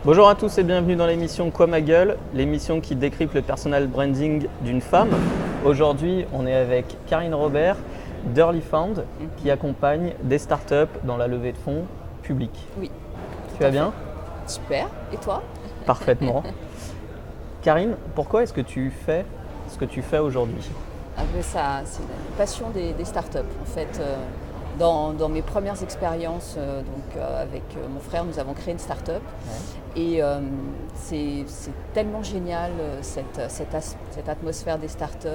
Bonjour à tous et bienvenue dans l'émission Quoi ma gueule, l'émission qui décrypte le personal branding d'une femme. Aujourd'hui, on est avec Karine Robert d'Early Found qui accompagne des startups dans la levée de fonds publique. Oui. Tu vas bien? Super. Et toi? Parfaitement. Karine, pourquoi est-ce que tu fais ce que tu fais aujourd'hui? Ça, c'est la passion des startups. En fait, dans mes premières expériences avec mon frère, nous avons créé une startup. Ouais. Et c'est tellement génial cette atmosphère des startups,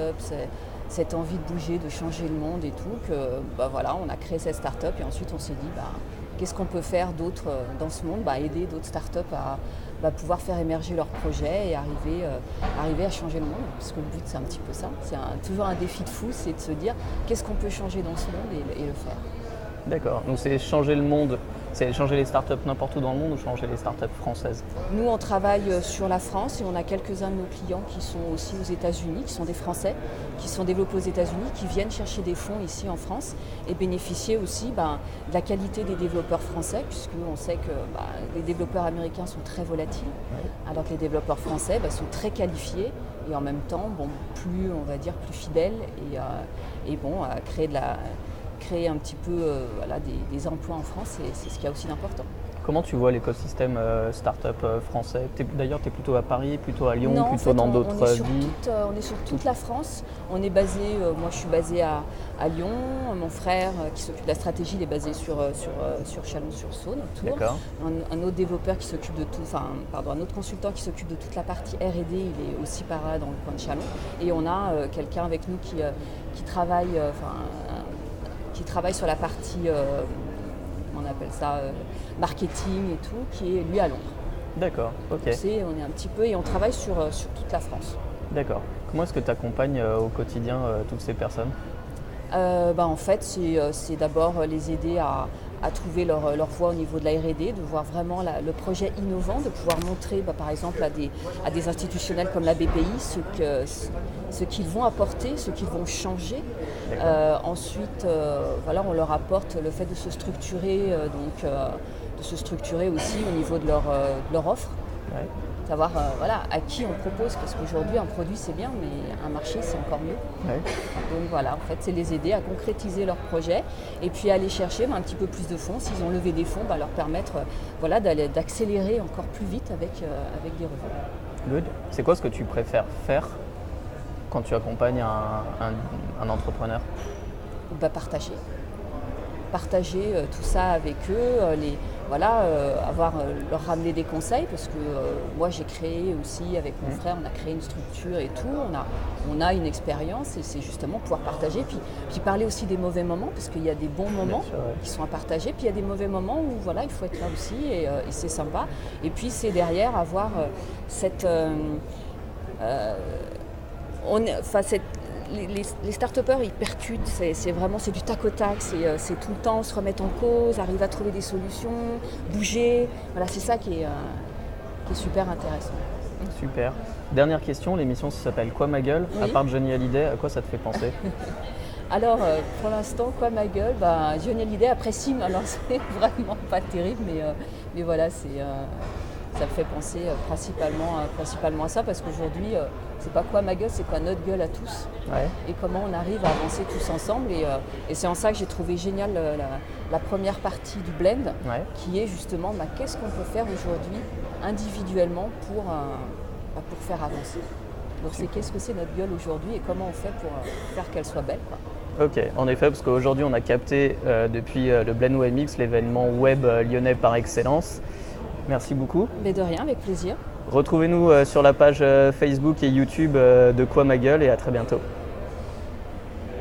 cette envie de bouger, de changer le monde et tout, que voilà, on a créé cette startup et ensuite on s'est dit qu'est-ce qu'on peut faire d'autre dans ce monde, aider d'autres startups à pouvoir faire émerger leurs projets et arriver à changer le monde. Parce que le but, c'est un petit peu ça. C'est toujours un défi de fou, c'est de se dire qu'est-ce qu'on peut changer dans ce monde et le faire. D'accord, donc c'est changer le monde, c'est changer les startups n'importe où dans le monde ou changer les startups françaises? Nous, on travaille sur la France et on a quelques-uns de nos clients qui sont aussi aux États-Unis, qui sont des Français, qui sont développés aux États-Unis, qui viennent chercher des fonds ici en France et bénéficier aussi de la qualité des développeurs français, puisqu'on sait que les développeurs américains sont très volatiles, alors que les développeurs français sont très qualifiés et en même temps plus fidèles et créer un petit peu des emplois en France, c'est ce qu'il y a aussi d'important. Comment tu vois l'écosystème start-up français? D'ailleurs, tu es plutôt à Paris, plutôt à Lyon, non, plutôt dans d'autres villes? On est sur toute la France. On est basé, moi je suis basée à Lyon. Mon frère qui s'occupe de la stratégie, il est basé sur Chalon-sur-Saône, autour. Un autre développeur qui s'occupe de tout, un autre consultant qui s'occupe de toute la partie R&D, il est aussi par là dans le coin de Chalon. Et on a quelqu'un avec nous qui travaille sur la partie, on appelle ça marketing et tout, qui est lui à Londres. D'accord, ok. On est un petit peu et on travaille sur toute la France. D'accord. Comment est-ce que tu accompagnes au quotidien toutes ces personnes? En fait, c'est d'abord les aider à trouver leur voie au niveau de la R&D, de voir vraiment le projet innovant, de pouvoir montrer par exemple à des institutionnels comme la BPI ce qu'ils vont apporter, ce qu'ils vont changer. Ensuite, on leur apporte le fait de se structurer, de se structurer aussi au niveau de leur offre. Ouais. Savoir à qui on propose, parce qu'aujourd'hui un produit c'est bien, mais un marché c'est encore mieux. Ouais. Donc voilà, en fait c'est les aider à concrétiser leur projet et puis aller chercher un petit peu plus de fonds. S'ils ont levé des fonds, leur permettre d'accélérer encore plus vite avec des revenus. Good. C'est quoi ce que tu préfères faire quand tu accompagnes un entrepreneur? Partager tout ça avec eux, leur ramener des conseils, parce que moi j'ai créé aussi avec mon frère, on a créé une structure et tout, on a une expérience et c'est justement pouvoir partager, puis parler aussi des mauvais moments, parce qu'il y a des bons moments qui sont à partager, puis il y a des mauvais moments où il faut être là aussi et c'est sympa. Et puis c'est derrière avoir les start-upers, ils percutent, c'est du tac au tac, c'est tout le temps se remettre en cause, arriver à trouver des solutions, bouger. Voilà, c'est ça qui est super intéressant. Super. Dernière question, l'émission s'appelle Quoi ma gueule? Oui. À part Johnny Hallyday, à quoi ça te fait penser? Alors, pour l'instant, Quoi ma gueule? Johnny Hallyday, après Sim, alors c'est vraiment pas terrible, mais voilà, ça me fait penser principalement à ça, parce qu'aujourd'hui, c'est pas quoi ma gueule, c'est quoi notre gueule à tous. Ouais. Et comment on arrive à avancer tous ensemble. Et c'est en ça que j'ai trouvé génial la première partie du blend, qui est justement qu'est-ce qu'on peut faire aujourd'hui individuellement pour faire avancer. Donc c'est qu'est-ce que c'est notre gueule aujourd'hui et comment on fait pour faire qu'elle soit belle, quoi. Ok, en effet, parce qu'aujourd'hui on a capté depuis le Blend WebMix, l'événement web lyonnais par excellence. Merci beaucoup. Mais de rien, avec plaisir. Retrouvez-nous sur la page Facebook et YouTube de Quoi ma gueule et à très bientôt.